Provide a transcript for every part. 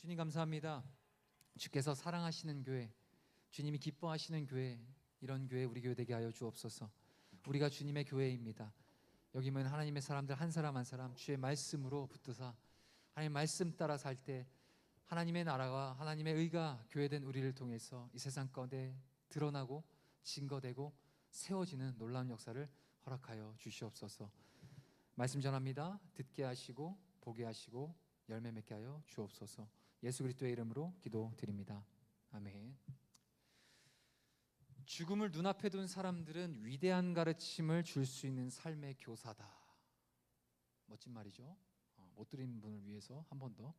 주님 감사합니다. 주께서 사랑하시는 교회, 주님이 기뻐하시는 교회, 이런 교회 우리 교회 되게 하여 주옵소서. 우리가 주님의 교회입니다. 여기면 하나님의 사람들 한 사람 한 사람 주의 말씀으로 붙드사 하나님 말씀 따라 살 때 하나님의 나라와 하나님의 의가 교회된 우리를 통해서 이 세상 가운데 드러나고 증거되고 세워지는 놀라운 역사를 허락하여 주시옵소서. 말씀 전합니다. 듣게 하시고 보게 하시고 열매 맺게 하여 주옵소서. 예수 그리스도의 이름으로 기도드립니다. 아멘. 죽음을 눈앞에 둔 사람들은 위대한 가르침을 줄 수 있는 삶의 교사다. 멋진 말이죠. 못 들은 분을 위해서 한 번 더.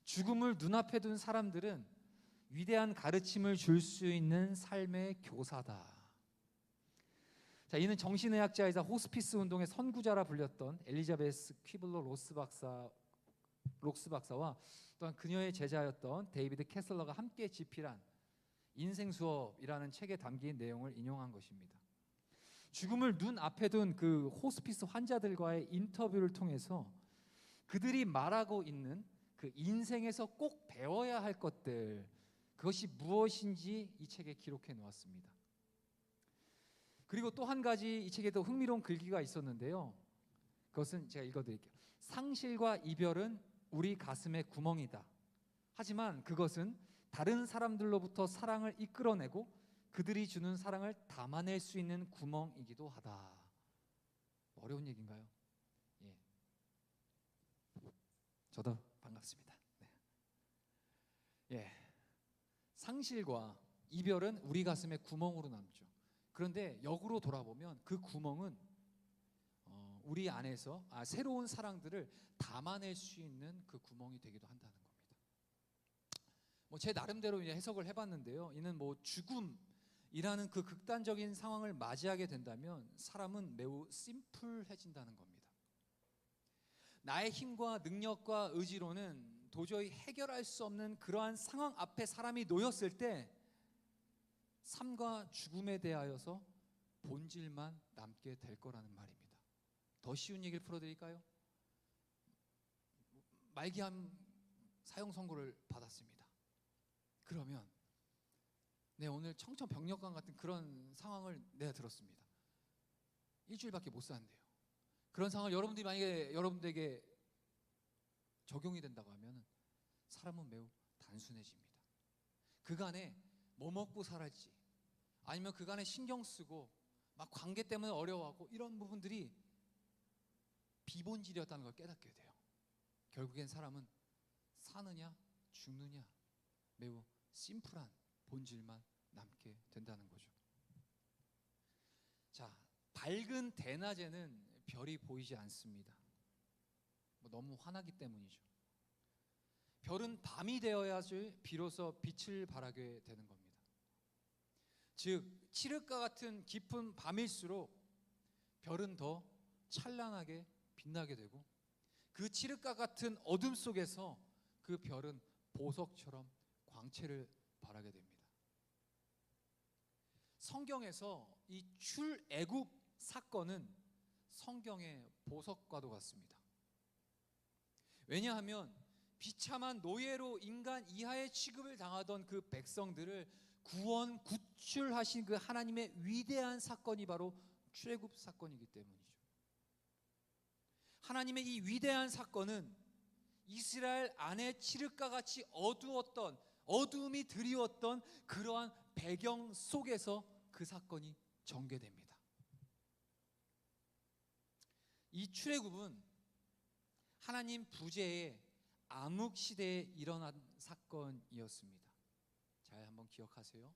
죽음을 눈앞에 둔 사람들은 위대한 가르침을 줄 수 있는 삶의 교사다. 자, 이는 정신의학자이자 호스피스 운동의 선구자라 불렸던 엘리자베스 퀴블러 록스 박사와 또한 그녀의 제자였던 데이비드 캐슬러가 함께 집필한 인생 수업이라는 책에 담긴 내용을 인용한 것입니다. 죽음을 눈앞에 둔 그 호스피스 환자들과의 인터뷰를 통해서 그들이 말하고 있는 그 인생에서 꼭 배워야 할 것들, 그것이 무엇인지 이 책에 기록해 놓았습니다. 그리고 또 한 가지 이 책에도 흥미로운 글귀가 있었는데요, 그것은 제가 읽어드릴게요. 상실과 이별은 우리 가슴의 구멍이다. 하지만 그것은 다른 사람들로부터 사랑을 이끌어내고 그들이 주는 사랑을 담아낼 수 있는 구멍이기도 하다. 어려운 얘기인가요? 예. 저도 반갑습니다. 네. 예. 상실과 이별은 우리 가슴의 구멍으로 남죠. 그런데 역으로 돌아보면 그 구멍은 우리 안에서 새로운 사랑들을 담아낼 수 있는 그 구멍이 되기도 한다는 겁니다. 제 나름대로 해석을 해봤는데요, 이는 죽음이라는 그 극단적인 상황을 맞이하게 된다면 사람은 매우 심플해진다는 겁니다. 나의 힘과 능력과 의지로는 도저히 해결할 수 없는 그러한 상황 앞에 사람이 놓였을 때 삶과 죽음에 대하여서 본질만 남게 될 거라는 말입니다. 더 쉬운 얘기를 풀어드릴까요? 말기암 사형 선고를 받았습니다. 그러면 오늘 청천벽력강 같은 그런 상황을 내가 들었습니다. 일주일밖에 못 사는데요. 그런 상황을 여러분들이 만약에 여러분들에게 적용이 된다고 하면 사람은 매우 단순해집니다. 그간에 뭐 먹고 살았지, 아니면 그간에 신경 쓰고 막 관계 때문에 어려워하고 이런 부분들이 비본질이었다는 걸 깨닫게 돼요. 결국엔 사람은 사느냐 죽느냐 매우 심플한 본질만 남게 된다는 거죠. 자, 밝은 대낮에는 별이 보이지 않습니다. 너무 환하기 때문이죠. 별은 밤이 되어야지 비로소 빛을 발하게 되는 겁니다. 즉, 칠흑과 같은 깊은 밤일수록 별은 더 찬란하게 빛나게 되고, 그 칠흑과 같은 어둠 속에서 그 별은 보석처럼 광채를 발하게 됩니다. 성경에서 이 출애굽 사건은 성경의 보석과도 같습니다. 왜냐하면 비참한 노예로 인간 이하의 취급을 당하던 그 백성들을 구원 구출하신 그 하나님의 위대한 사건이 바로 출애굽 사건이기 때문이죠. 하나님의 이 위대한 사건은 이스라엘 안에 칠흑과 같이 어두움이 드리웠던 그러한 배경 속에서 그 사건이 전개됩니다. 이 출애굽은 하나님 부재의 암흑 시대에 일어난 사건이었습니다. 잘 한번 기억하세요.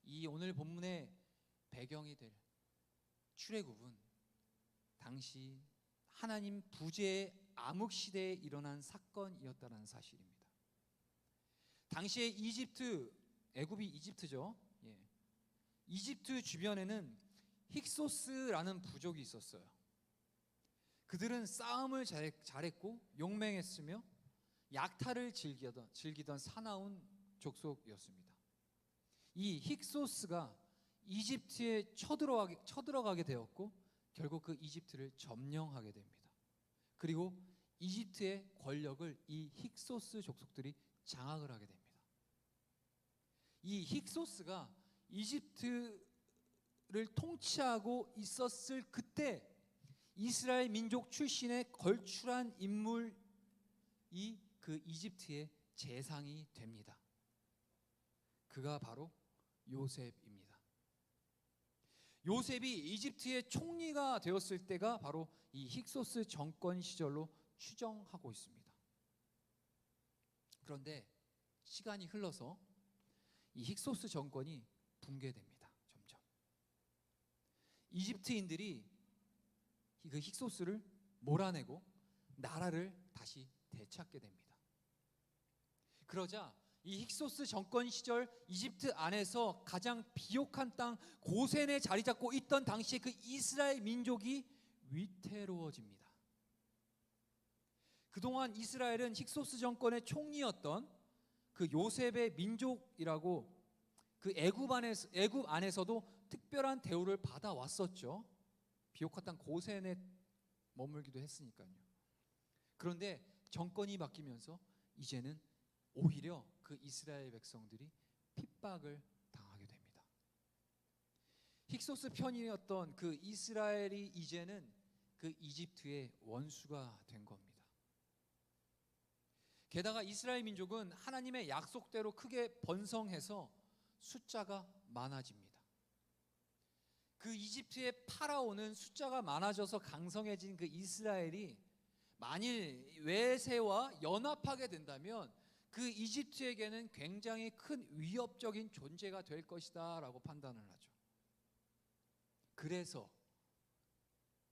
이 오늘 본문의 배경이 될 출애굽은 당시 하나님 부재의 암흑 시대에 일어난 사건이었다는 사실입니다. 당시에 애굽이 이집트죠. 예. 이집트 주변에는 힉소스라는 부족이 있었어요. 그들은 싸움을 잘했고 용맹했으며 약탈을 즐기던 사나운 족속이었습니다. 이 힉소스가 이집트에 쳐들어가게 되었고 결국 그 이집트를 점령하게 됩니다. 그리고 이집트의 권력을 이 힉소스 족속들이 장악을 하게 됩니다. 이 힉소스가 이집트를 통치하고 있었을 그때 이스라엘 민족 출신의 걸출한 인물이 그 이집트의 재상이 됩니다. 그가 바로 요셉입니다. 요셉이 이집트의 총리가 되었을 때가 바로 이 힉소스 정권 시절로 추정하고 있습니다. 그런데 시간이 흘러서 이 힉소스 정권이 붕괴됩니다. 점점 이집트인들이 그 힉소스를 몰아내고 나라를 다시 되찾게 됩니다. 그러자 이 힉소스 정권 시절 이집트 안에서 가장 비옥한 땅 고센에 자리 잡고 있던 당시에 그 이스라엘 민족이 위태로워집니다. 그동안 이스라엘은 힉소스 정권의 총리였던 그 요셉의 민족이라고 그 애굽 안에서도 특별한 대우를 받아왔었죠. 비옥한 땅 고센에 머물기도 했으니까요. 그런데 정권이 바뀌면서 이제는 오히려 그 이스라엘 백성들이 핍박을 당하게 됩니다. 힉소스 편이었던 그 이스라엘이 이제는 그 이집트의 원수가 된 겁니다. 게다가 이스라엘 민족은 하나님의 약속대로 크게 번성해서 숫자가 많아집니다. 그 이집트의 파라오는 숫자가 많아져서 강성해진 그 이스라엘이 만일 외세와 연합하게 된다면 그 이집트에게는 굉장히 큰 위협적인 존재가 될 것이다 라고 판단을 하죠. 그래서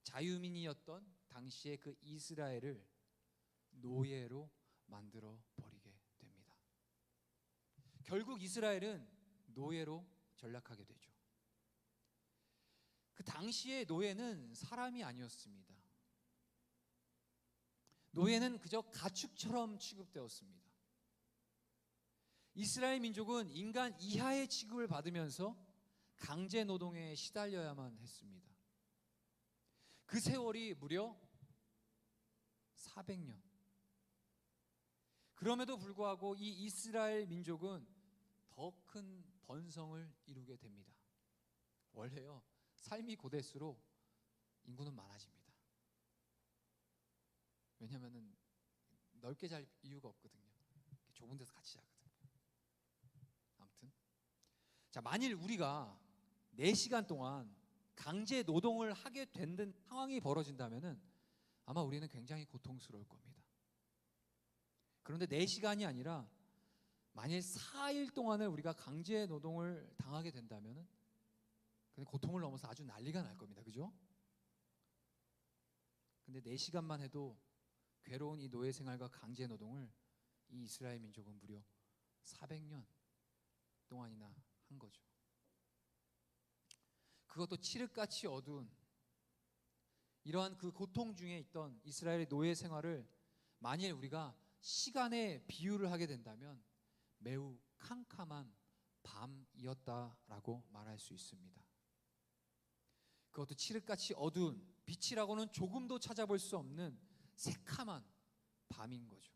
자유민이었던 당시의 그 이스라엘을 노예로 만들어 버리게 됩니다. 결국 이스라엘은 노예로 전락하게 되죠. 그 당시의 노예는 사람이 아니었습니다. 노예는 그저 가축처럼 취급되었습니다. 이스라엘 민족은 인간 이하의 취급을 받으면서 강제 노동에 시달려야만 했습니다. 그 세월이 무려 400년. 그럼에도 불구하고 이 이스라엘 민족은 더 큰 번성을 이루게 됩니다. 원래요, 삶이 고될수록 인구는 많아집니다. 왜냐하면 넓게 잘 이유가 없거든요. 좁은 데서 같이 자거든요. 아무튼 자, 만일 우리가 4시간 동안 강제 노동을 하게 되는 상황이 벌어진다면은 아마 우리는 굉장히 고통스러울 겁니다. 그런데 4시간이 아니라 만일 4일 동안을 우리가 강제 노동을 당하게 된다면은 고통을 넘어서 아주 난리가 날 겁니다. 그죠? 근데 4시간만 해도 괴로운 이 노예 생활과 강제 노동을 이 이스라엘 민족은 무려 400년 동안이나 한 거죠. 그것도 칠흑같이 어두운 이러한 그 고통 중에 있던 이스라엘의 노예 생활을 만일 우리가 시간에 비유를 하게 된다면 매우 캄캄한 밤이었다라고 말할 수 있습니다. 그것도 칠흑같이 어두운, 빛이라고는 조금도 찾아볼 수 없는 새카만 밤인 거죠.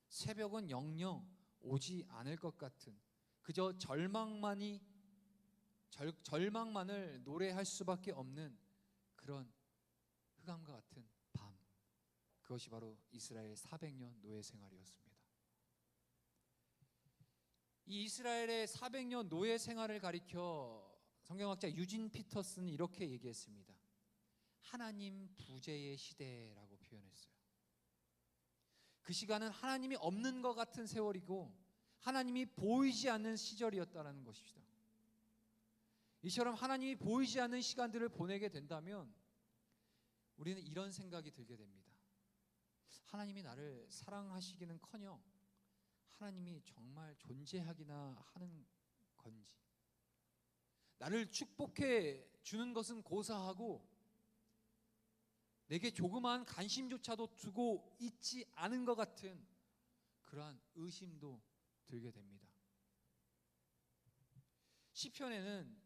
새벽은 영영 오지 않을 것 같은, 그저 절망만을 노래할 수밖에 없는 그런 흑암과 같은 밤. 그것이 바로 이스라엘의 400년 노예 생활이었습니다. 이 이스라엘의 400년 노예 생활을 가리켜 성경학자 유진 피터슨은 이렇게 얘기했습니다. 하나님 부재의 시대라고 표현했어요. 그 시간은 하나님이 없는 것 같은 세월이고 하나님이 보이지 않는 시절이었다는 것입니다. 이처럼 하나님이 보이지 않는 시간들을 보내게 된다면 우리는 이런 생각이 들게 됩니다. 하나님이 나를 사랑하시기는커녕 하나님이 정말 존재하기나 하는 건지, 나를 축복해 주는 것은 고사하고 내게 조그마한 관심조차도 두고 있지 않은 것 같은 그러한 의심도 들게 됩니다. 시편에는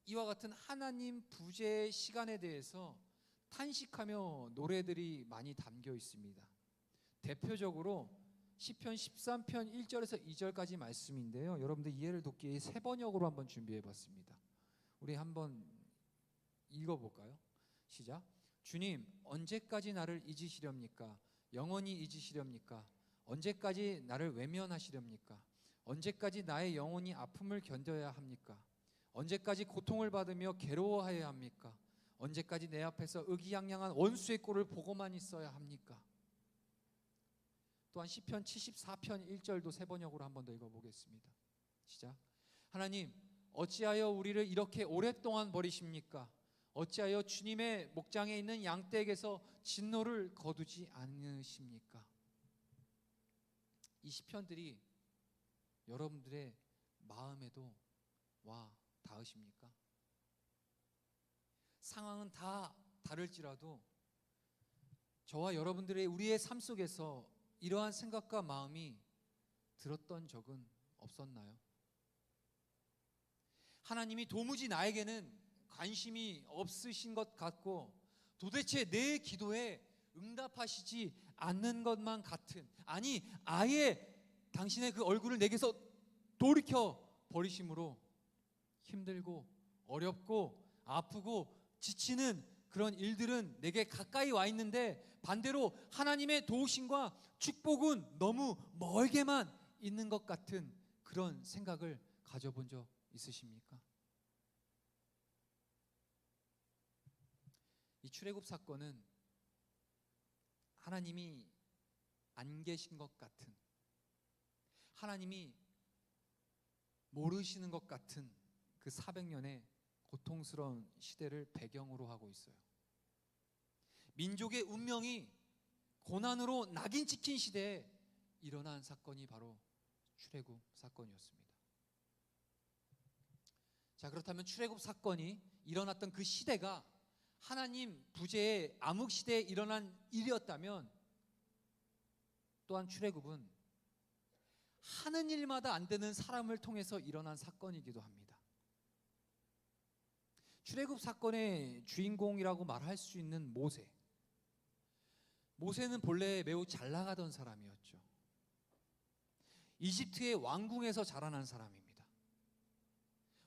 이와 같은 하나님 부재의 시간에 대해서 탄식하며 노래들이 많이 담겨 있습니다. 대표적으로 시편 13편 1절에서 2절까지 말씀인데요. 여러분들 이해를 돕기 위해 세 번역으로 한번 준비해 봤습니다. 우리 한번 읽어볼까요? 시작. 주님, 언제까지 나를 잊으시렵니까? 영원히 잊으시렵니까? 언제까지 나를 외면하시렵니까? 언제까지 나의 영혼이 아픔을 견뎌야 합니까? 언제까지 고통을 받으며 괴로워해야 합니까? 언제까지 내 앞에서 의기양양한 원수의 꼴을 보고만 있어야 합니까? 또한 시편 74편 1절도 세 번역으로 한 번 더 읽어보겠습니다. 시작. 하나님, 어찌하여 우리를 이렇게 오랫동안 버리십니까? 어찌하여 주님의 목장에 있는 양떼에게서 진노를 거두지 않으십니까? 이 시편들이 여러분들의 마음에도 와 닿으십니까? 상황은 다 다를지라도 저와 여러분들의 우리의 삶 속에서 이러한 생각과 마음이 들었던 적은 없었나요? 하나님이 도무지 나에게는 관심이 없으신 것 같고 도대체 내 기도에 응답하시지 않는 것만 같은, 아니 아예 당신의 그 얼굴을 내게서 돌이켜 버리심으로 힘들고 어렵고 아프고 지치는 그런 일들은 내게 가까이 와 있는데 반대로 하나님의 도우심과 축복은 너무 멀게만 있는 것 같은 그런 생각을 가져본 적 있으십니까? 이 출애굽 사건은 하나님이 안 계신 것 같은, 하나님이 모르시는 것 같은 그 400년의 고통스러운 시대를 배경으로 하고 있어요. 민족의 운명이 고난으로 낙인 찍힌 시대에 일어난 사건이 바로 출애굽 사건이었습니다. 자, 그렇다면 출애굽 사건이 일어났던 그 시대가 하나님 부재의 암흑 시대에 일어난 일이었다면 또한 출애굽은 하는 일마다 안 되는 사람을 통해서 일어난 사건이기도 합니다. 출애굽 사건의 주인공이라고 말할 수 있는 모세. 모세는 본래 매우 잘 나가던 사람이었죠. 이집트의 왕궁에서 자라난 사람입니다.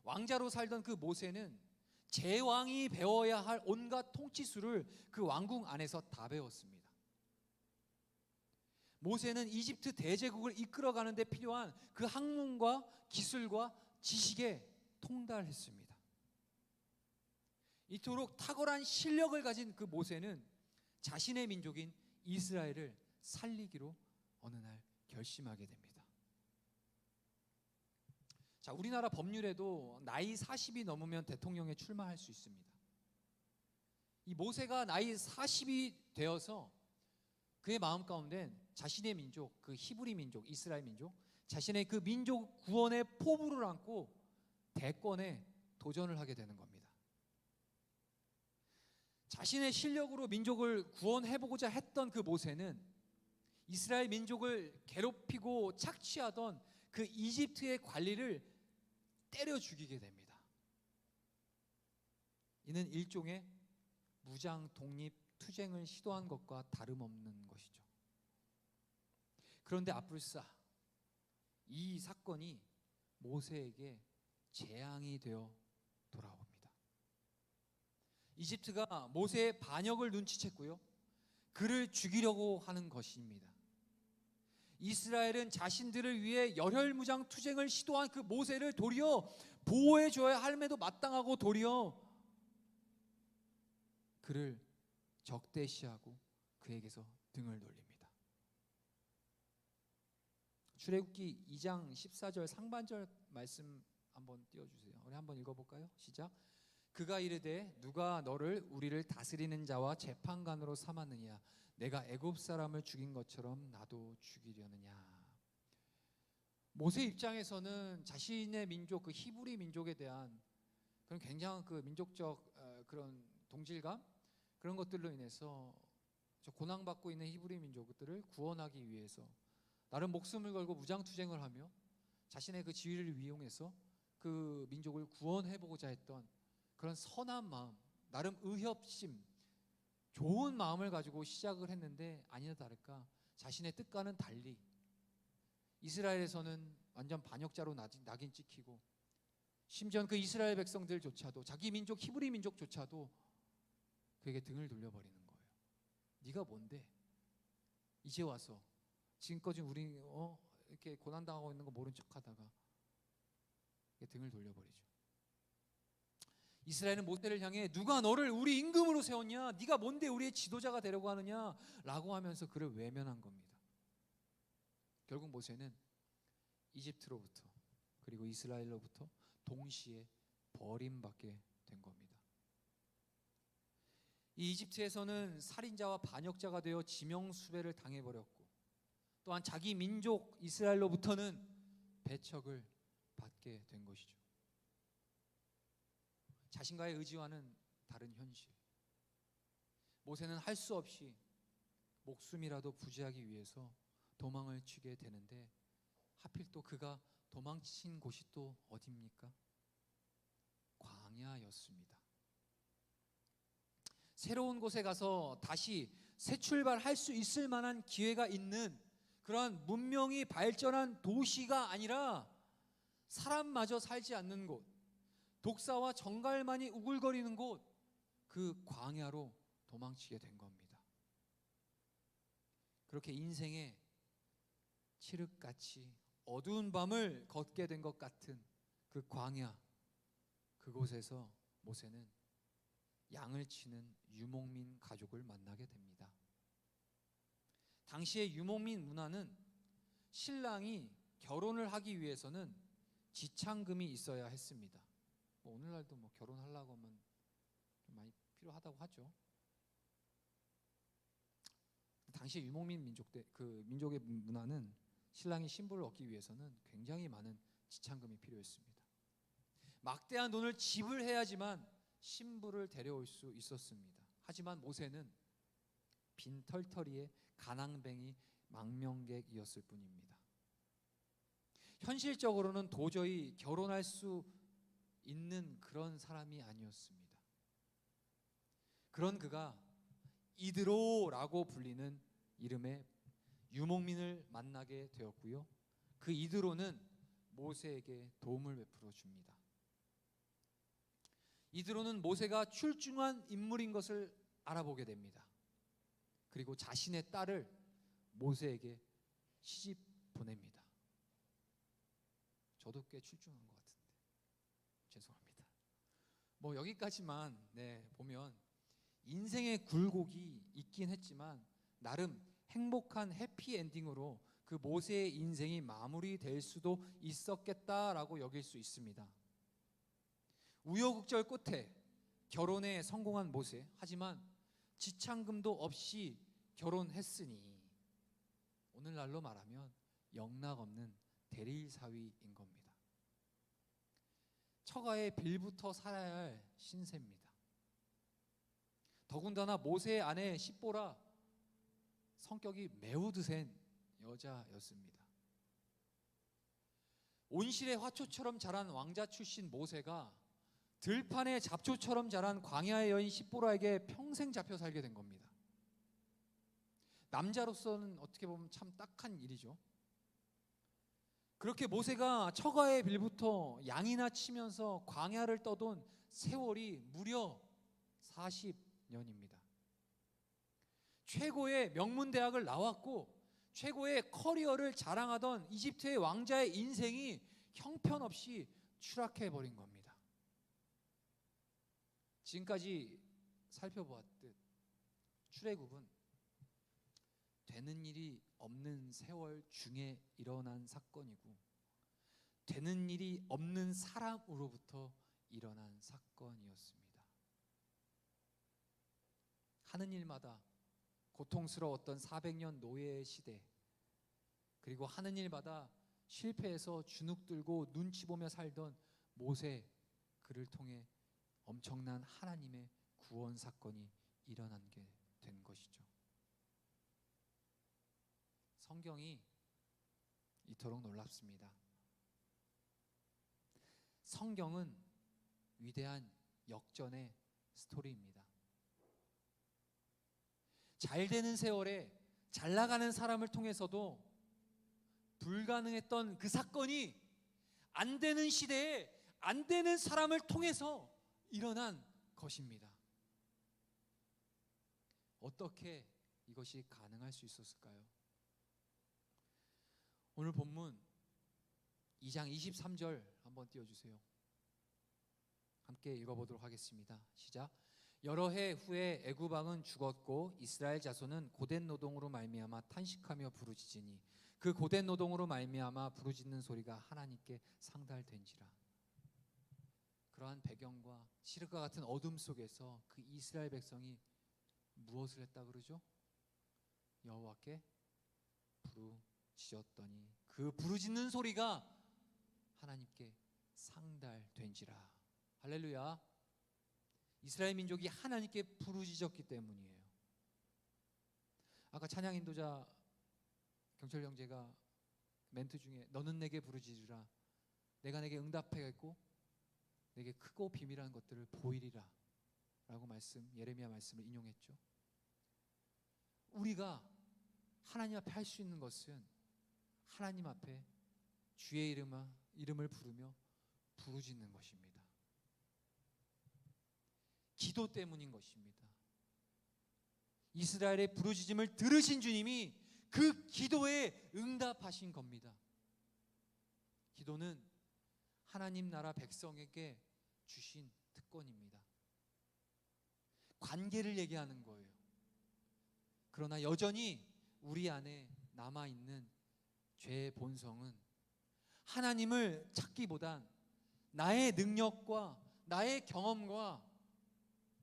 왕자로 살던 그 모세는 제왕이 배워야 할 온갖 통치술을 그 왕궁 안에서 다 배웠습니다. 모세는 이집트 대제국을 이끌어가는 데 필요한 그 학문과 기술과 지식에 통달했습니다. 이토록 탁월한 실력을 가진 그 모세는 자신의 민족인 이스라엘을 살리기로 어느 날 결심하게 됩니다. 자, 우리나라 법률에도 나이 40이 넘으면 대통령에 출마할 수 있습니다. 이 모세가 나이 40이 되어서 그의 마음 가운데 자신의 민족, 그 히브리 민족, 이스라엘 민족, 자신의 그 민족 구원의 포부를 안고 대권에 도전을 하게 되는 겁니다. 자신의 실력으로 민족을 구원해보고자 했던 그 모세는 이스라엘 민족을 괴롭히고 착취하던 그 이집트의 관리를 때려 죽이게 됩니다. 이는 일종의 무장 독립 투쟁을 시도한 것과 다름없는 것이죠. 그런데 앞불사 이 사건이 모세에게 재앙이 되어 돌아옵니다. 이집트가 모세의 반역을 눈치챘고요, 그를 죽이려고 하는 것입니다. 이스라엘은 자신들을 위해 열혈무장 투쟁을 시도한 그 모세를 도리어 보호해줘야 할매도 마땅하고 도리어 그를 적대시하고 그에게서 등을 돌립니다. 출애굽기 2장 14절 상반절 말씀 한번 띄워주세요. 우리 한번 읽어볼까요? 시작. 그가 이르되 누가 너를 우리를 다스리는 자와 재판관으로 삼았느냐? 내가 애굽 사람을 죽인 것처럼 나도 죽이려느냐? 모세 입장에서는 자신의 민족, 그 히브리 민족에 대한 그런 굉장한 그 민족적 그런 동질감, 그런 것들로 인해서 저 고난받고 있는 히브리 민족들을 구원하기 위해서 나름 목숨을 걸고 무장투쟁을 하며 자신의 그 지위를 이용해서 그 민족을 구원해보고자 했던 그런 선한 마음, 나름 의협심, 좋은 마음을 가지고 시작을 했는데 아니나 다를까 자신의 뜻과는 달리 이스라엘에서는 완전 반역자로 낙인 찍히고, 심지어 그 이스라엘 백성들조차도, 자기 민족 히브리 민족조차도 그에게 등을 돌려버리는 거예요. 네가 뭔데 이제 와서 지금까지 우리 이렇게 고난당하고 있는 거 모른 척하다가 등을 돌려버리죠. 이스라엘은 모세를 향해 누가 너를 우리 임금으로 세웠냐, 네가 뭔데 우리의 지도자가 되려고 하느냐 라고 하면서 그를 외면한 겁니다. 결국 모세는 이집트로부터 그리고 이스라엘로부터 동시에 버림받게 된 겁니다. 이 이집트에서는 살인자와 반역자가 되어 지명수배를 당해버렸고, 또한 자기 민족 이스라엘로부터는 배척을 받게 된 것이죠. 자신과의 의지와는 다른 현실. 모세는 할 수 없이 목숨이라도 부지하기 위해서 도망을 치게 되는데, 하필 또 그가 도망친 곳이 또 어디입니까? 광야였습니다. 새로운 곳에 가서 다시 새 출발할 수 있을 만한 기회가 있는 그러한 문명이 발전한 도시가 아니라 사람마저 살지 않는 곳, 독사와 정갈만이 우글거리는 곳, 그 광야로 도망치게 된 겁니다. 그렇게 인생의 칠흑같이 어두운 밤을 걷게 된 것 같은 그 광야, 그곳에서 모세는 양을 치는 유목민 가족을 만나게 됩니다. 당시의 유목민 문화는 신랑이 결혼을 하기 위해서는 지창금이 있어야 했습니다. 오늘날도 결혼하려고 하면 좀 많이 필요하다고 하죠. 당시 유목민 민족의 문화는 신랑이 신부를 얻기 위해서는 굉장히 많은 지창금이 필요했습니다. 막대한 돈을 지불해야지만 신부를 데려올 수 있었습니다. 하지만 모세는 빈털터리의 가난뱅이 망명객이었을 뿐입니다. 현실적으로는 도저히 결혼할 수 있는 그런 사람이 아니었습니다. 그런 그가 이드로라고 불리는 이름의 유목민을 만나게 되었고요. 그 이드로는 모세에게 도움을 베풀어 줍니다. 이드로는 모세가 출중한 인물인 것을 알아보게 됩니다. 그리고 자신의 딸을 모세에게 시집 보냅니다. 저도 꽤 출중한 것 같은데 죄송합니다. 여기까지만 보면 인생의 굴곡이 있긴 했지만 나름 행복한 해피엔딩으로 그 모세의 인생이 마무리될 수도 있었겠다라고 여길 수 있습니다. 우여곡절 끝에 결혼에 성공한 모세, 하지만 지창금도 없이 결혼했으니 오늘날로 말하면 영락없는 대릴사위인 겁니다. 처가의 빌부터 살아야 할 신세입니다. 더군다나 모세의 아내 십보라, 성격이 매우 드센 여자였습니다. 온실의 화초처럼 자란 왕자 출신 모세가 들판의 잡초처럼 자란 광야의 여인 십보라에게 평생 잡혀 살게 된 겁니다. 남자로서는 어떻게 보면 참 딱한 일이죠. 그렇게 모세가 처가의 빌부터 양이나 치면서 광야를 떠돈 세월이 무려 40년입니다. 최고의 명문대학을 나왔고 최고의 커리어를 자랑하던 이집트의 왕자의 인생이 형편없이 추락해버린 겁니다. 지금까지 살펴보았듯 출애굽은 되는 일이 없는 세월 중에 일어난 사건이고 되는 일이 없는 사람으로부터 일어난 사건이었습니다. 하는 일마다 고통스러웠던 400년 노예의 시대, 그리고 하는 일마다 실패해서 주눅 들고 눈치 보며 살던 모세, 그를 통해 엄청난 하나님의 구원 사건이 일어난 게 된 것이죠. 성경이 이토록 놀랍습니다. 성경은 위대한 역전의 스토리입니다. 잘 되는 세월에 잘 나가는 사람을 통해서도 불가능했던 그 사건이 안 되는 시대에 안 되는 사람을 통해서 일어난 것입니다. 어떻게 이것이 가능할 수 있었을까요? 오늘 본문 2장 23절 한번 띄워주세요. 함께 읽어보도록 하겠습니다. 시작. 여러 해 후에 애굽 왕은 죽었고 이스라엘 자손은 고된 노동으로 말미암아 탄식하며 부르짖으니 그 고된 노동으로 말미암아 부르짖는 소리가 하나님께 상달된지라. 그러한 배경과 시름과 같은 어둠 속에서 그 이스라엘 백성이 무엇을 했다 그러죠? 여호와께 부르짖었더니 그 부르짖는 소리가 하나님께 상달된지라. 할렐루야. 이스라엘 민족이 하나님께 부르짖었기 때문이에요. 아까 찬양 인도자 경철 형제가 멘트 중에 너는 내게 부르짖으라 내가 내게 응답하겠고 내게 크고 비밀한 것들을 보이리라 라고 예레미야 말씀을 인용했죠. 우리가 하나님 앞에 할 수 있는 것은 하나님 앞에 주의 이름을 부르며 부르짖는 것입니다. 기도 때문인 것입니다. 이스라엘의 부르짖음을 들으신 주님이 그 기도에 응답하신 겁니다. 기도는 하나님 나라 백성에게 주신 특권입니다. 관계를 얘기하는 거예요. 그러나 여전히 우리 안에 남아있는 죄의 본성은 하나님을 찾기보단 나의 능력과 나의 경험과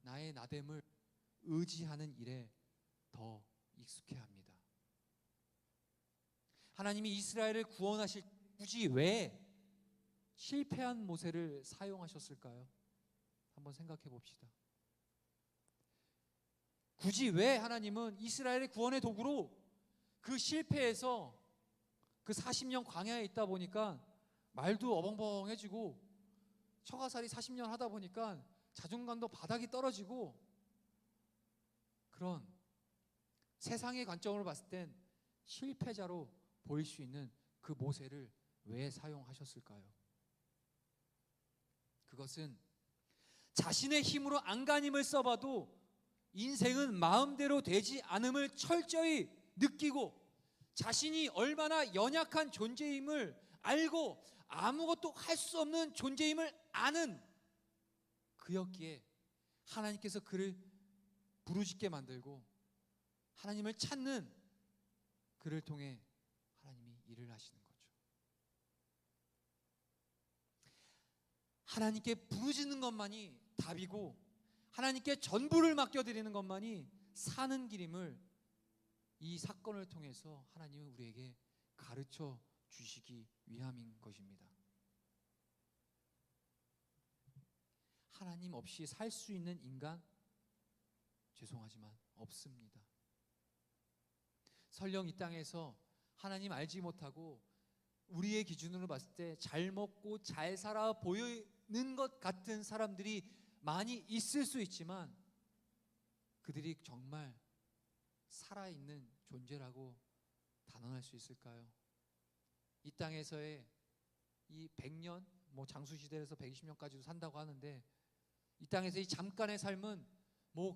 나의 나됨을 의지하는 일에 더 익숙해합니다. 하나님이 이스라엘을 구원하실 때 굳이 왜 실패한 모세를 사용하셨을까요? 한번 생각해 봅시다. 굳이 왜 하나님은 이스라엘의 구원의 도구로 그 실패에서 그 40년 광야에 있다 보니까 말도 어벙벙해지고 처가살이 40년 하다 보니까 자존감도 바닥이 떨어지고 그런 세상의 관점으로 봤을 땐 실패자로 보일 수 있는 그 모세를 왜 사용하셨을까요? 그것은 자신의 힘으로 안간힘을 써봐도 인생은 마음대로 되지 않음을 철저히 느끼고 자신이 얼마나 연약한 존재임을 알고 아무것도 할 수 없는 존재임을 아는 그였기에 하나님께서 그를 부르짖게 만들고 하나님을 찾는 그를 통해 하나님이 일을 하시는 거죠. 하나님께 부르짖는 것만이 답이고 하나님께 전부를 맡겨드리는 것만이 사는 길임을 이 사건을 통해서 하나님은 우리에게 가르쳐 주시기 위함인 것입니다. 하나님 없이 살 수 있는 인간 죄송하지만 없습니다. 설령 이 땅에서 하나님 알지 못하고 우리의 기준으로 봤을 때 잘 먹고 잘 살아 보이는 것 같은 사람들이 많이 있을 수 있지만 그들이 정말 살아있는 존재라고 단언할 수 있을까요? 이 땅에서의 이 100년, 장수시대에서 120년까지도 산다고 하는데 이 땅에서 이 잠깐의 삶은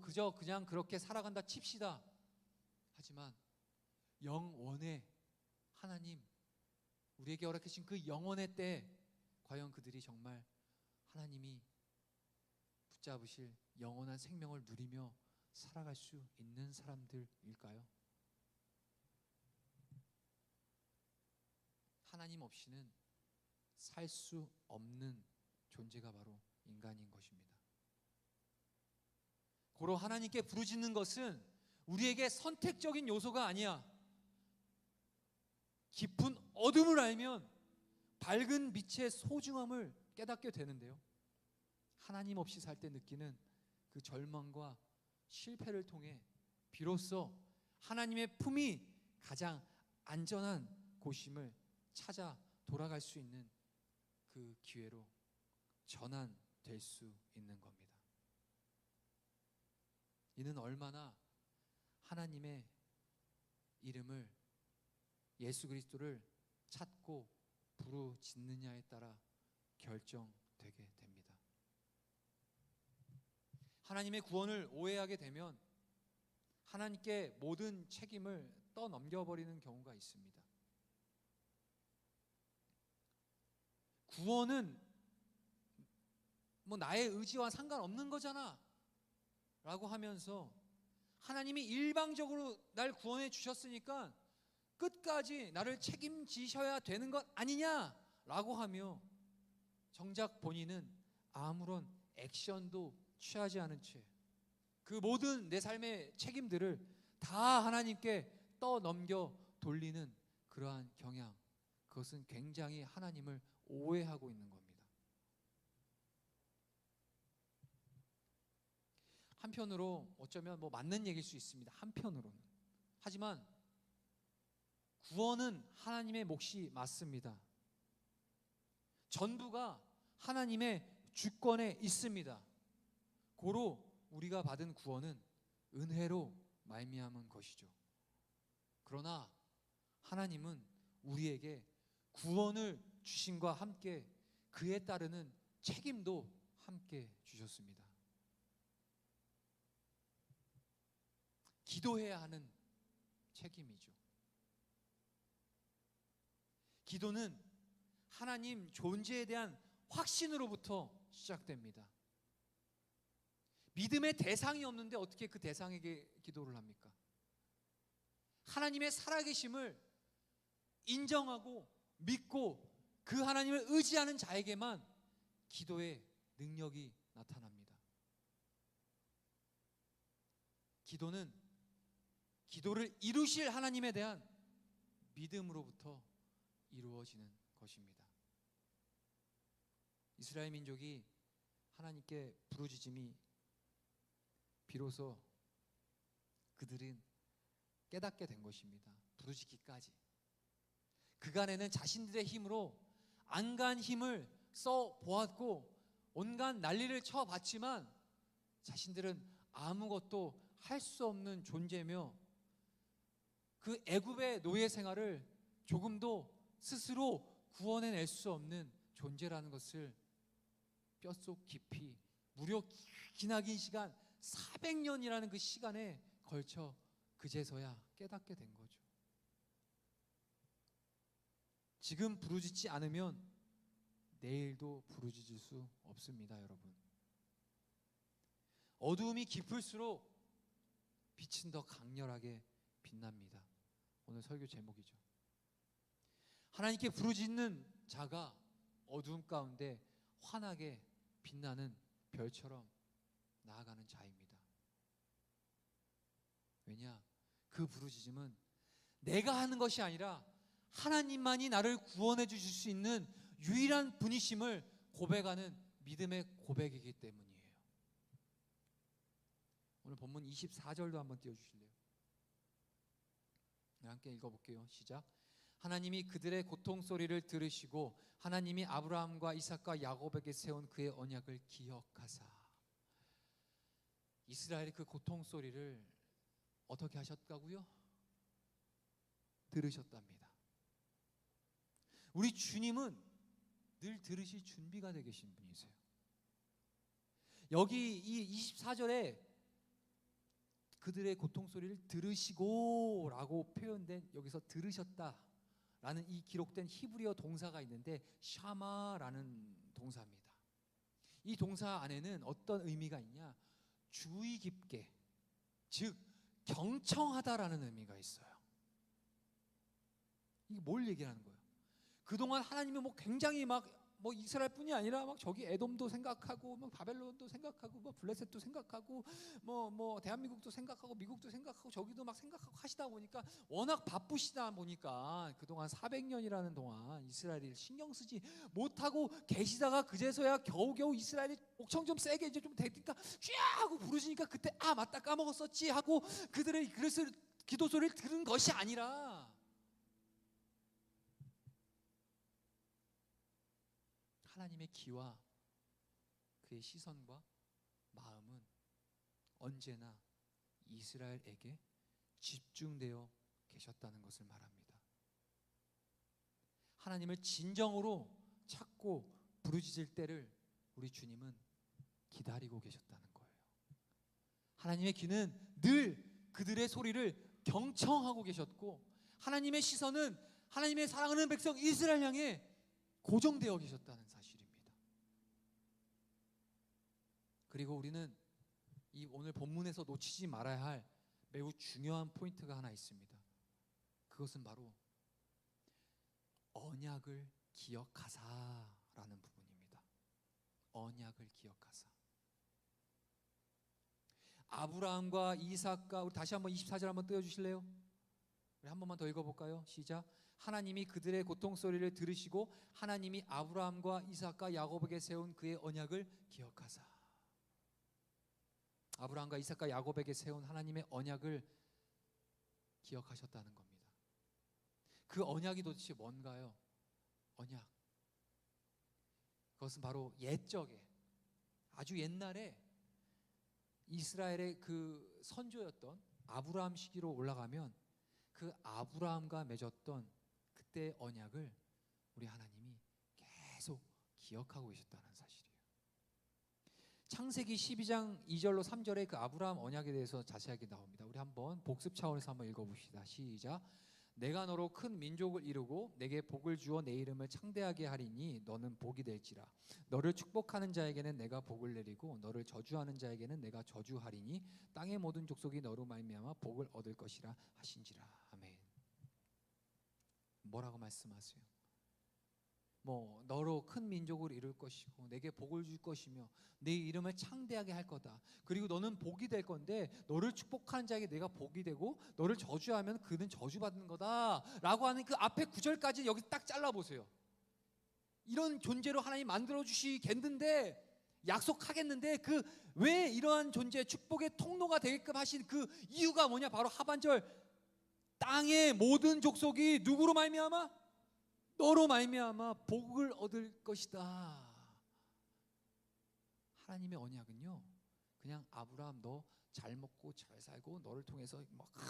그저 그냥 그렇게 살아간다 칩시다. 하지만 영원의 하나님, 우리에게 허락하신 그 영원의 때 과연 그들이 정말 하나님이 붙잡으실 영원한 생명을 누리며 살아갈 수 있는 사람들일까요? 하나님 없이는 살 수 없는 존재가 바로 인간인 것입니다. 고로 하나님께 부르짖는 것은 우리에게 선택적인 요소가 아니야. 깊은 어둠을 알면 밝은 빛의 소중함을 깨닫게 되는데요. 하나님 없이 살 때 느끼는 그 절망과 실패를 통해 비로소 하나님의 품이 가장 안전한 곳임을 찾아 돌아갈 수 있는 그 기회로 전환될 수 있는 겁니다. 이는 얼마나 하나님의 이름을, 예수 그리스도를 찾고 부르짖느냐에 따라 결정되게 됩니다. 하나님의 구원을 오해하게 되면 하나님께 모든 책임을 떠넘겨버리는 경우가 있습니다. 구원은 뭐 나의 의지와 상관없는 거잖아 라고 하면서 하나님이 일방적으로 날 구원해 주셨으니까 끝까지 나를 책임지셔야 되는 것 아니냐 라고 하며 정작 본인은 아무런 액션도 취하지 않은 채 그 모든 내 삶의 책임들을 다 하나님께 떠넘겨 돌리는 그러한 경향, 그것은 굉장히 하나님을 오해하고 있는 겁니다. 한편으로 어쩌면 뭐 맞는 얘기일 수 있습니다. 한편으로는. 하지만 구원은 하나님의 몫이 맞습니다. 전부가 하나님의 주권에 있습니다. 고로 우리가 받은 구원은 은혜로 말미암은 것이죠. 그러나 하나님은 우리에게 구원을 주심과 함께 그에 따르는 책임도 함께 주셨습니다. 기도해야 하는 책임이죠. 기도는 하나님 존재에 대한 확신으로부터 시작됩니다. 믿음의 대상이 없는데 어떻게 그 대상에게 기도를 합니까? 하나님의 살아계심을 인정하고 믿고 그 하나님을 의지하는 자에게만 기도의 능력이 나타납니다. 기도는 기도를 이루실 하나님에 대한 믿음으로부터 이루어지는 것입니다. 이스라엘 민족이 하나님께 부르짖음이 비로소 그들은 깨닫게 된 것입니다. 부르짖기까지. 그간에는 자신들의 힘으로 안간 힘을 써 보았고 온갖 난리를 쳐 봤지만 자신들은 아무것도 할 수 없는 존재며 그 애굽의 노예 생활을 조금도 스스로 구원해낼 수 없는 존재라는 것을 뼛속 깊이 무려 기나긴 시간 400년이라는 그 시간에 걸쳐 그제서야 깨닫게 된 거죠. 지금 부르짖지 않으면 내일도 부르짖을 수 없습니다, 여러분. 어두움이 깊을수록 빛은 더 강렬하게 빛납니다. 오늘 설교 제목이죠. 하나님께 부르짖는 자가 어두움 가운데 환하게 빛나는 별처럼 나아가는 자입니다. 왜냐? 그 부르짖음은 내가 하는 것이 아니라 하나님만이 나를 구원해 주실 수 있는 유일한 분이심을 고백하는 믿음의 고백이기 때문이에요. 오늘 본문 24절도 한번 띄워주실래요? 함께 읽어볼게요. 시작. 하나님이 그들의 고통 소리를 들으시고 하나님이 아브라함과 이삭과 야곱에게 세운 그의 언약을 기억하사. 이스라엘의 그 고통 소리를 어떻게 하셨다고요? 들으셨답니다. 우리 주님은 늘 들으실 준비가 되어 계신 분이세요. 여기 이 24절에 그들의 고통 소리를 들으시고 라고 표현된 여기서 들으셨다라는 이 기록된 히브리어 동사가 있는데 샤마라는 동사입니다. 이 동사 안에는 어떤 의미가 있냐? 주의 깊게, 즉 경청하다라는 의미가 있어요. 이게 뭘 얘기하는 거예요? 그동안 하나님이 뭐 굉장히 막 뭐 이스라엘뿐이 아니라 막 저기 에돔도 생각하고 뭐 바벨론도 생각하고 뭐 블레셋도 생각하고 뭐 대한민국도 생각하고 미국도 생각하고 저기도 막 생각하고 하시다 보니까 워낙 바쁘시다 보니까 그동안 400년이라는 동안 이스라엘을 신경 쓰지 못하고 계시다가 그제서야 겨우겨우 이스라엘이 목청 좀 세게 이제 좀 되니까 쥐야 하고 부르시니까 그때 아 맞다 까먹었었지 하고 그들의 그래서 기도 소리를 들은 것이 아니라 하나님의 기와 그의 시선과 마음은 언제나 이스라엘에게 집중되어 계셨다는 것을 말합니다. 하나님을 진정으로 찾고 부르짖을 때를 우리 주님은 기다리고 계셨다는 거예요. 하나님의 귀는 늘 그들의 소리를 경청하고 계셨고, 하나님의 시선은 하나님의 사랑하는 백성 이스라엘 향해 고정되어 계셨다는 사실입니다. 그리고 우리는 이 오늘 본문에서 놓치지 말아야 할 매우 중요한 포인트가 하나 있습니다. 그것은 바로 언약을 기억하사라는 부분입니다. 언약을 기억하사. 아브라함과 이삭과, 우리 다시 한번 24절 한번 띄워주실래요? 우리 한 번만 더 읽어볼까요? 시작. 하나님이 그들의 고통 소리를 들으시고 하나님이 아브라함과 이삭과 야곱에게 세운 그의 언약을 기억하사. 아브라함과 이삭과 야곱에게 세운 하나님의 언약을 기억하셨다는 겁니다. 그 언약이 도대체 뭔가요? 언약, 그것은 바로 옛적에, 아주 옛날에 이스라엘의 그 선조였던 아브라함 시기로 올라가면 그 아브라함과 맺었던 그때의 언약을 우리 하나님이 계속 기억하고 계셨다는 사실이에요. 창세기 12장 2절로 3절에 그 아브라함 언약에 대해서 자세하게 나옵니다. 우리 한번 복습 차원에서 한번 읽어봅시다. 시작. 내가 너로 큰 민족을 이루고 내게 복을 주어 내 이름을 창대하게 하리니 너는 복이 될지라. 너를 축복하는 자에게는 내가 복을 내리고 너를 저주하는 자에게는 내가 저주하리니 땅의 모든 족속이 너로 말미암아 복을 얻을 것이라 하신지라. 아멘. 뭐라고 말씀하세요? 너로 큰 민족을 이룰 것이고 내게 복을 줄 것이며 내 이름을 창대하게 할 거다. 그리고 너는 복이 될 건데 너를 축복하는 자에게 내가 복이 되고 너를 저주하면 그는 저주받는 거다 라고 하는 그 앞에 구절까지 여기 딱 잘라보세요. 이런 존재로 하나님 만들어 주시겠는데, 약속하겠는데, 그 왜 이러한 존재, 축복의 통로가 되게끔 하신 그 이유가 뭐냐? 바로 하반절, 땅의 모든 족속이 누구로 말미암아? 너로 말미암아 복을 얻을 것이다. 하나님의 언약은요, 그냥 아브라함 너 잘 먹고 잘 살고 너를 통해서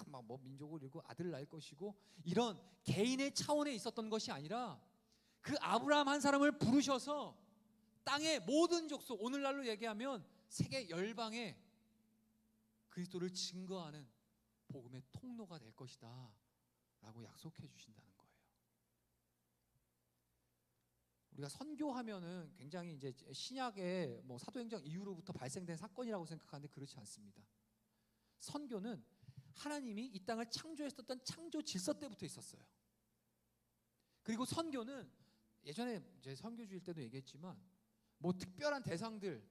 뭐 민족을 이루고 아들 낳을 것이고 이런 개인의 차원에 있었던 것이 아니라 그 아브라함 한 사람을 부르셔서 땅의 모든 족속, 오늘날로 얘기하면 세계 열방에 그리스도를 증거하는 복음의 통로가 될 것이다 라고 약속해 주신다는 거예요. 우리가 선교하면은 굉장히 이제 신약의 사도행전 이후로부터 발생된 사건이라고 생각하는데 그렇지 않습니다. 선교는 하나님이 이 땅을 창조했었던 창조 질서 때부터 있었어요. 그리고 선교는 예전에 이제 선교주일 때도 얘기했지만 특별한 대상들,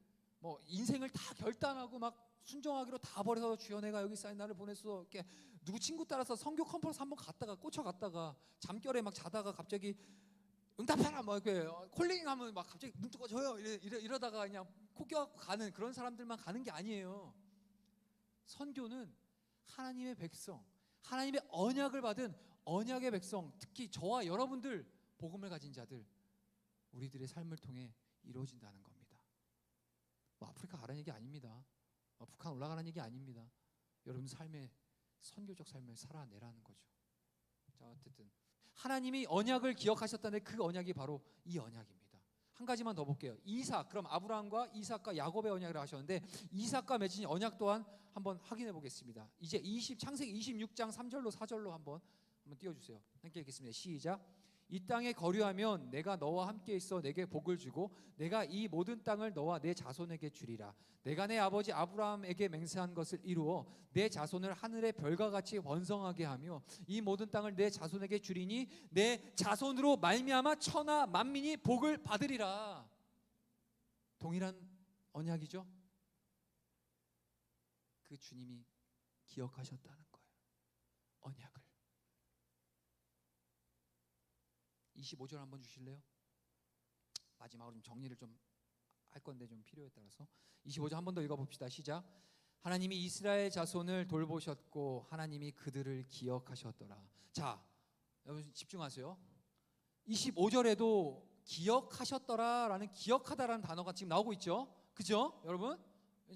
인생을 다 결단하고 막 순종하기로 다 버려서 주여 내가 여기 쌓인 나를 보냈어, 이렇게 누구 친구 따라서 선교 컨퍼런스 한번 갔다가 꽂혀갔다가 잠결에 막 자다가 갑자기 응답하라 이렇게 콜링하면 막 갑자기 눈 뜨고 저요 이러다가 그냥 코 껴갖고 가는 그런 사람들만 가는 게 아니에요. 선교는 하나님의 백성, 하나님의 언약을 받은 언약의 백성, 특히 저와 여러분들 복음을 가진 자들, 우리들의 삶을 통해 이루어진다는 겁니다. 아프리카 가라는 얘기 아닙니다. 북한 올라가라는 얘기 아닙니다. 여러분 삶의 선교적 삶을 살아내라는 거죠. 자, 어쨌든 하나님이 언약을 기억하셨다는데 그 언약이 바로 이 언약입니다. 한 가지만 더 볼게요. 이삭, 그럼 아브라함과 이삭과 야곱의 언약을 하셨는데 이삭과 맺은 언약 또한 한번 확인해 보겠습니다. 이제 창세기 26장 3절로 4절로 한번 띄워주세요. 함께 읽겠습니다. 시작. 이 땅에 거류하면 내가 너와 함께 있어 내게 복을 주고 내가 이 모든 땅을 너와 내 자손에게 주리라. 내가 내 아버지 아브라함에게 맹세한 것을 이루어 내 자손을 하늘의 별과 같이 번성하게 하며 이 모든 땅을 내 자손에게 주리니 내 자손으로 말미암아 천하 만민이 복을 받으리라. 동일한 언약이죠. 그 주님이 기억하셨다는 거예요. 언약을. 25절 한번 주실래요? 마지막으로 좀 정리를 좀 할 건데 좀 필요에 따라서 25절 한 번 더 읽어봅시다. 시작. 하나님이 이스라엘 자손을 돌보셨고 하나님이 그들을 기억하셨더라. 자, 여러분 집중하세요. 25절에도 기억하셨더라라는 기억하다라는 단어가 지금 나오고 있죠. 그죠? 여러분?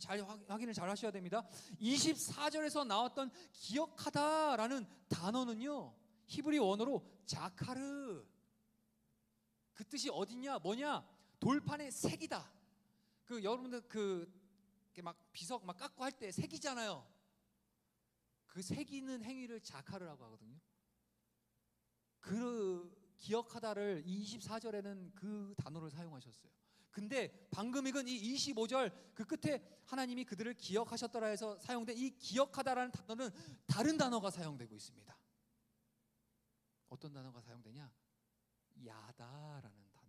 잘 확인을 잘 하셔야 됩니다. 24절에서 나왔던 기억하다라는 단어는요, 히브리 원어로 자카르. 그 뜻이 어디냐? 뭐냐? 돌판에 새기다. 여러분들 이렇게 막 비석 막 깎고 할 때 새기잖아요. 그 새기는 행위를 자카르라고 하거든요. 그 기억하다를 24절에는 그 단어를 사용하셨어요. 근데 방금 읽은 이 25절 그 끝에 하나님이 그들을 기억하셨더라 해서 사용된 이 기억하다라는 단어는 다른 단어가 사용되고 있습니다. 어떤 단어가 사용되냐? 야다라는 단어.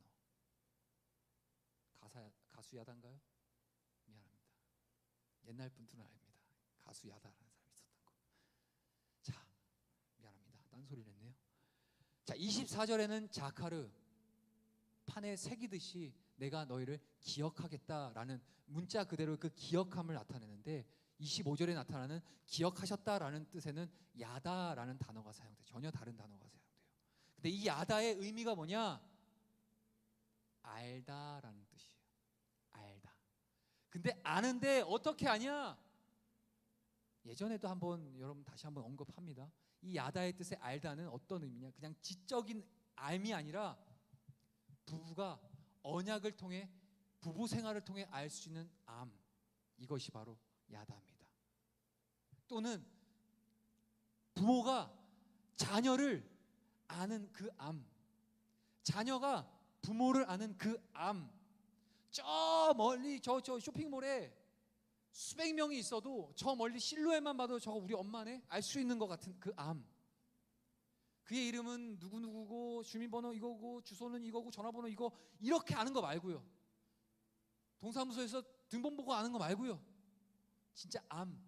가수 야다인가요? 미안합니다. 옛날 분들은 압니다. 가수 야다라는 사람이 있었던 거. 자, 미안합니다. 딴소리를 했네요. 자, 24절에는 자카르, 판에 새기듯이 내가 너희를 기억하겠다라는 문자 그대로 그 기억함을 나타내는데, 25절에 나타나는 기억하셨다라는 뜻에는 야다라는 단어가 사용돼요. 전혀 다른 단어가 사용돼요. 근데 이 야다의 의미가 뭐냐? 알다라는 뜻이에요. 알다. 근데 아는데 어떻게 아냐? 예전에도 한번 여러분 다시 한번 언급합니다. 이 야다의 뜻의 알다는 어떤 의미냐? 그냥 지적인 알미 아니라 부부가 언약을 통해, 부부 생활을 통해 알 수 있는 암, 이것이 바로 야다입니다. 또는 부모가 자녀를 아는 그 암, 자녀가 부모를 아는 그 암, 저 멀리 저 쇼핑몰에 수백 명이 있어도 저 멀리 실루엣만 봐도 저거 우리 엄마네 알 수 있는 것 같은 그 암. 그의 이름은 누구누구고 주민번호 이거고 주소는 이거고 전화번호 이거, 이렇게 아는 거 말고요. 동사무소에서 등본 보고 아는 거 말고요. 진짜 암.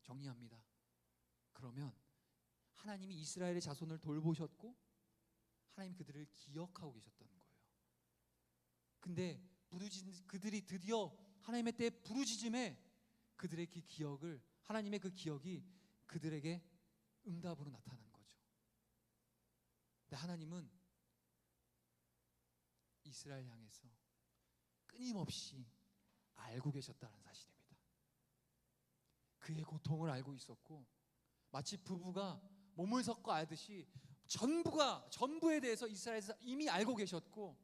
정리합니다. 그러면 하나님이 이스라엘의 자손을 돌보셨고 하나님 그들을 기억하고 계셨던 거예요. 근데 그들이 드디어 하나님의 때에 부르짖음에 그들의 그 기억을, 하나님의 그 기억이 그들에게 응답으로 나타난 거죠. 근데 하나님은 이스라엘 향해서 끊임없이 알고 계셨다는 사실입니다. 그의 고통을 알고 있었고, 마치 부부가 몸을 섞어 알듯이 전부에 대해서 이스라엘에서 이미 알고 계셨고,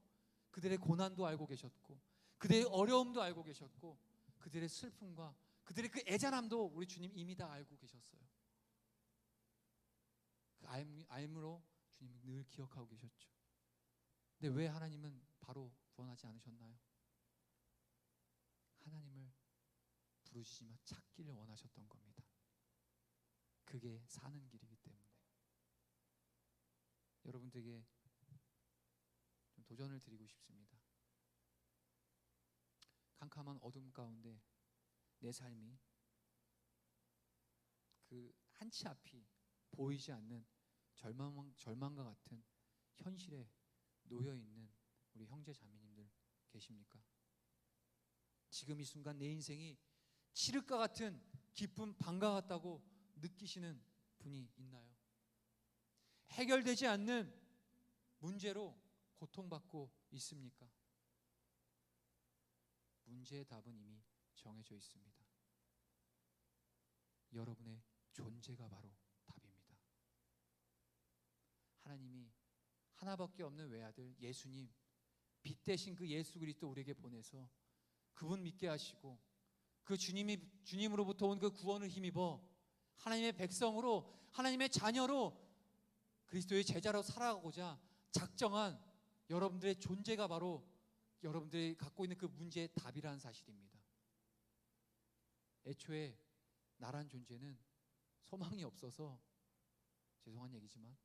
그들의 고난도 알고 계셨고, 그들의 어려움도 알고 계셨고, 그들의 슬픔과 그들의 그 애잔함도 우리 주님 이미 다 알고 계셨어요. 그 알므로 주님이 늘 기억하고 계셨죠. 근데 왜 하나님은 바로 구원하지 않으셨나요? 하나님을 부르짖으며 찾기를 원하셨던 겁니다. 그게 사는 길이기 때문에. 여러분들에게 좀 도전을 드리고 싶습니다. 캄캄한 어둠 가운데 내 삶이 그 한치 앞이 보이지 않는 절망과 같은 현실에 놓여 있는 우리 형제 자매님들 계십니까? 지금 이 순간 내 인생이 칠흑과 같은 깊은 방과 같다고 느끼시는 분이 있나요? 해결되지 않는 문제로 고통받고 있습니까? 문제의 답은 이미 정해져 있습니다. 여러분의 존재가 바로 답입니다. 하나님이 하나밖에 없는 외아들 예수님, 빛 대신 그 예수 그리스도 우리에게 보내서 그분 믿게 하시고, 그 주님으로부터 온 그 구원을 힘입어 하나님의 백성으로, 하나님의 자녀로, 그리스도의 제자로 살아가고자 작정한 여러분들의 존재가 바로 여러분들이 갖고 있는 그 문제의 답이라는 사실입니다. 애초에 나란 존재는 소망이 없어서, 죄송한 얘기지만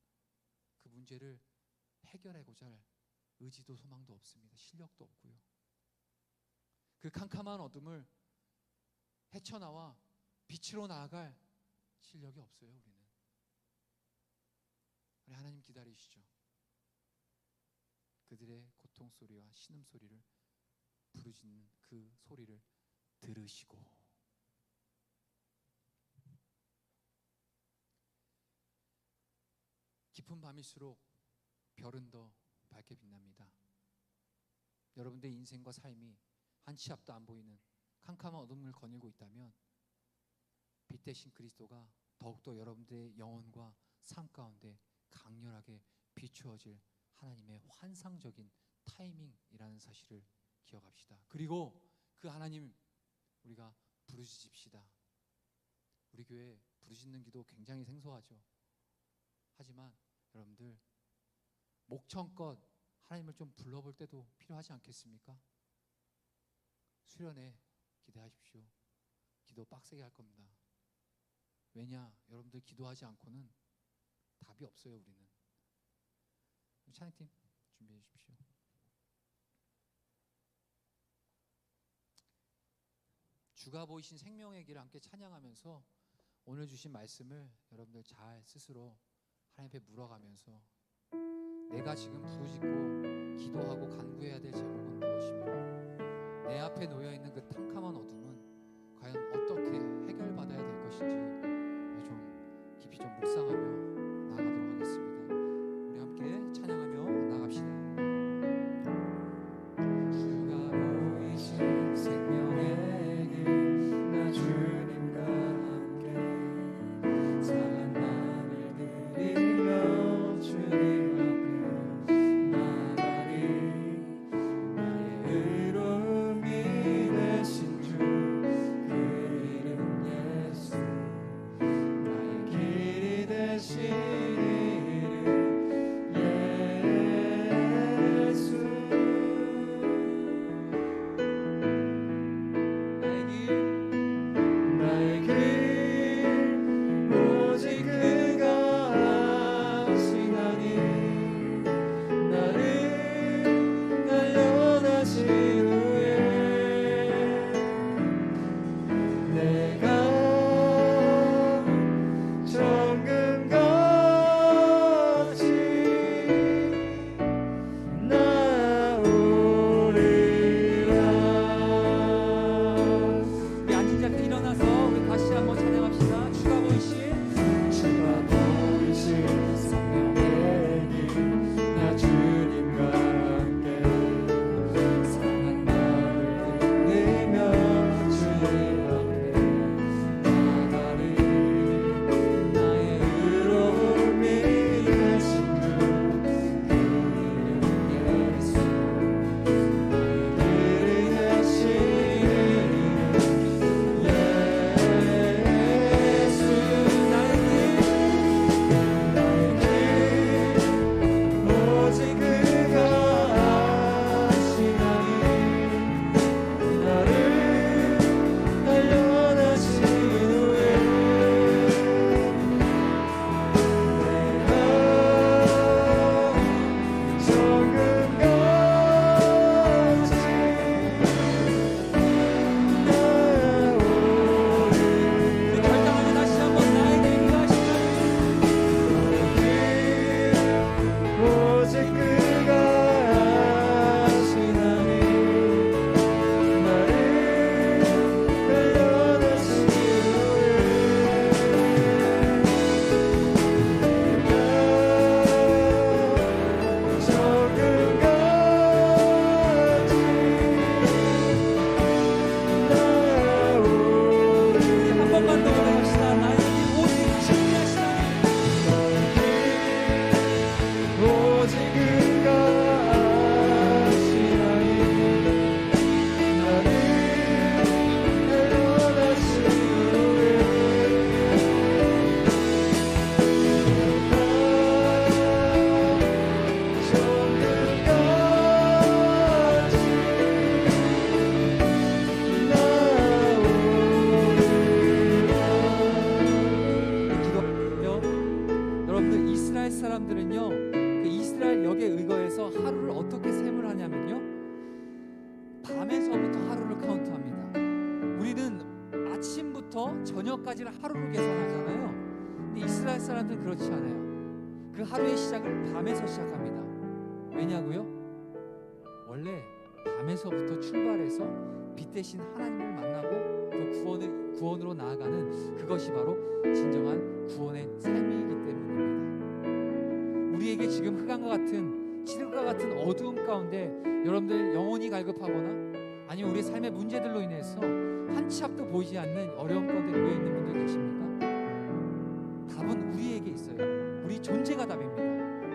그 문제를 해결하고자 할 의지도 소망도 없습니다. 실력도 없고요. 그 캄캄한 어둠을 헤쳐나와 빛으로 나아갈 실력이 없어요. 우리는. 우리 하나님 기다리시죠. 그들의 고통 소리와 신음 소리를, 부르짖는 그 소리를 들으시고, 깊은 밤일수록 별은 더 밝게 빛납니다. 여러분들의 인생과 삶이 한 치 앞도 안 보이는 캄캄한 어둠을 거닐고 있다면 빛 대신 그리스도가 더욱더 여러분들의 영혼과 삶 가운데 강렬하게 비추어질 하나님의 환상적인 타이밍이라는 사실을 기억합시다. 그리고 그 하나님 우리가 부르짖읍시다. 우리 교회 부르짖는 기도 굉장히 생소하죠. 하지만 여러분들 목청껏 하나님을 좀 불러볼 때도 필요하지 않겠습니까? 수련회 기대하십시오. 기도 빡세게 할 겁니다. 왜냐? 여러분들 기도하지 않고는 답이 없어요. 우리는. 찬양팀 준비해 주십시오. 주가 보이신 생명의 길을 함께 찬양하면서 오늘 주신 말씀을 여러분들 잘 스스로 하나님 앞에 물어가면서 내가 지금 부르짖고 기도하고 간구해야 될 제목은 무엇이며 내 앞에 놓여있는 그 캄캄한 어둠은 과연 어떻게 해결받아야 될 것인지 좀 깊이 좀 묵상하며 나아가도록 하겠습니다. 우리 함께 찬양하며 나갑시다. 주가 보이신 생명의 길 나 주님과 함께 상한 마음을 드리며 주님 앞에 나가리 나의 의로움이 되신 주 그 이름 예수 나의 길이 되신 이름 예수 나의 길 오직 그가 하시나니 나를 단련하신 후에 내가 정금같이 나오리라. 우리 앉은 자리에 일어나서 우리 다시 한번 찬양합시다. 주가 보이신 생명의 길 나 주님과 함께 상한 마음을 드리며 주님 앞에 나가리 나의 의로움이 되신 주 그 이름 예수 나의 길이 되신 예수 나의 길 오직 그가 하시나니 나를 단련하신 후에 내가 정금같이 나오리. 결단하며 다시 한번 나에게 일하시나니 오직 그가 하시나니 나를 단련하신 후에 한 번만 더 고백합시다. 나의 길 오직 주님이 하시나니 오직 그가 하시나니 나를 단련하신 후에 여러분들 이스라엘 사람들은요 그 이스라엘 역에 의거해서 하루를 어떻게 셈을 하냐면요 밤에서부터 하루를 카운트합니다. 우리는 아침부터 저녁까지를 하루로 계산하잖아요. 근데 이스라엘 사람들은 그렇지 않아요. 그 하루의 시작을 밤에서 시작합니다. 왜냐고요? 원래 밤에서부터 출발해서 빛 대신 하나님을 만나고 그 구원으로 나아가는 그것이 바로 진정한 구원의 삶이기 때문입니다. 우리에게 지금 흑암과 같은 칠흑과 같은 어두움 가운데 여러분들 영혼이 갈급하거나 아니면 우리 삶의 문제들로 인해서 한 치 앞도 보이지 않는 어려움 가운데 놓여 있는 분들 계십니까? 답은 우리에게 있어요. 우리 존재가 답입니다.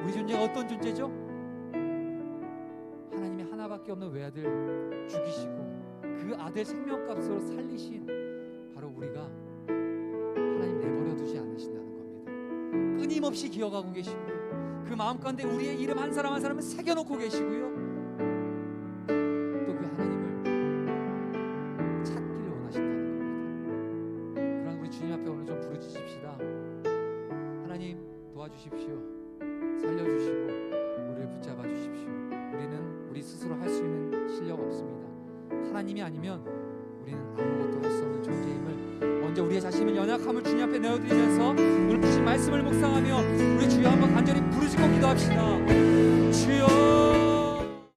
우리 존재가 어떤 존재죠? 하나님이 하나밖에 없는 외아들 죽이시고 그 아들 생명값으로 살리신 바로 우리가 하나님 내버려 두지 않으신다는 겁니다. 끊임없이 기억하고 계시고 그 마음 가운데 우리의 이름 한 사람 한 사람을 새겨놓고 계시고요. 또 그 하나님을 찾기를 원하신다는 겁니다. 그런 우리 주님 앞에 오늘 좀 부르짖읍시다. 하나님 도와주십시오. 살려주시고 우리를 붙잡아 주십시오. 우리는 우리 스스로 할 수 있는 실력 없습니다. 하나님이 아니면 우리는 아무것도 할 수 없는 존재임을 먼저 우리의 자신의 연약함을 주님 앞에 내어드리면서 오늘 주신 말씀을 묵상하며 우리 주여 한번 간절히 부르짖고 기도합시다. 주여